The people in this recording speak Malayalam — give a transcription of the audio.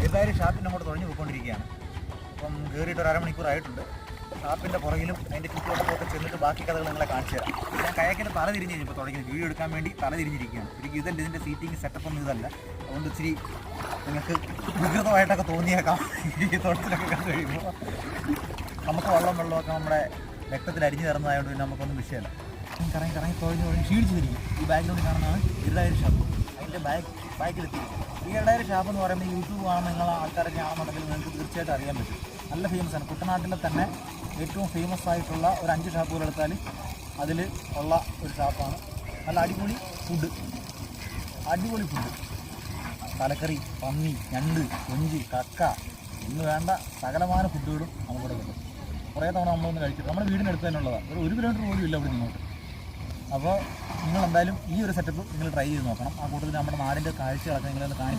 ഏതായാലും ഷാപ്പിൻ്റെ അങ്ങോട്ട് തുഴഞ്ഞു പോയിക്കൊണ്ടിരിക്കുകയാണ്. അപ്പം കയറിയിട്ട് ഒരു അരമണിക്കൂറായിട്ടുണ്ട്. ഷാപ്പിൻ്റെ പുറകിലും അതിൻ്റെ ചുറ്റുവട്ടത്തൊക്കെ ചെന്നിട്ട് ബാക്കി കഥകൾ നിങ്ങളെ കാണിച്ചു തരാം. ഞാൻ കയാക്കിന് തല തിരിഞ്ഞ് കഴിഞ്ഞപ്പോൾ തുടങ്ങിയത് വീഡിയോ എടുക്കാൻ വേണ്ടി തല തിരിഞ്ഞിരിക്കുകയാണ്. ശരിക്കും ഇതല്ല ഇതിൻ്റെ സീറ്റിംഗ് സെറ്റപ്പ് ഒന്നും ഇതല്ല. അതുകൊണ്ട് ഇച്ചിരി നിങ്ങൾക്ക് വികൃതമായിട്ടൊക്കെ തോന്നിയേക്കാം ഈ തുഴച്ചിലൊക്കെ കണ്ടു കഴിയുമ്പോൾ. നമുക്ക് വെള്ളമൊക്കെ നമ്മുടെ രക്തത്തിൽ അരിഞ്ഞു തരുന്നതായതുകൊണ്ട് പിന്നെ നമുക്കൊന്നും വിഷയമല്ല. കറങ്ങി തുഴഞ്ഞ് ക്ഷീണിച്ച് തിരിക്കും. ഈ ബാക്കിലോട്ട് കാണുന്നതാണ് ഇരുടായിരം ഷാപ്പ്. അതിൻ്റെ ബാക്കിലെത്തിയിരിക്കും. ഈ ഇരുടായിരം ഷാപ്പ് എന്ന് പറയുമ്പോൾ യൂട്യൂബ് കാണുന്ന നിങ്ങൾ ആൾക്കാരൊക്കെ ആണെന്നുണ്ടെങ്കിൽ നിങ്ങൾക്ക് തീർച്ചയായിട്ടും അറിയാൻ പറ്റും. നല്ല ഫേമസാണ്. കുട്ടനാട്ടിലെ തന്നെ ഏറ്റവും ഫേമസ് ആയിട്ടുള്ള ഒരു 5 ഷാപ്പുകൾ എടുത്താൽ അതിൽ ഉള്ള ഒരു ഷാപ്പാണ്. നല്ല അടിപൊളി ഫുഡ്. തലക്കറി, പന്നി, ഞണ്ട്, കൊഞ്ച്, കക്ക ഇന്ന് വേണ്ട സകലമായ ഫുഡുകളും നമുക്കിവിടെ കിട്ടും. കുറേ തവണ നമ്മളൊന്ന് കഴിച്ചിട്ട് നമ്മുടെ വീടിനടുത്ത് തന്നെ ഉള്ളതാണ്. ഒരു കിലോമീറ്റർ പോലും ഇല്ല ഇവിടെ നിന്നോട്ട്. അപ്പോൾ നിങ്ങളെന്തായാലും ഈ ഒരു സെറ്റപ്പ് നിങ്ങൾ ട്രൈ ചെയ്ത് നോക്കണം. ആ കൂട്ടത്തിൽ നമ്മുടെ നാടിൻ്റെ കാഴ്ചകളൊക്കെ നിങ്ങളൊന്ന് കാണിച്ചു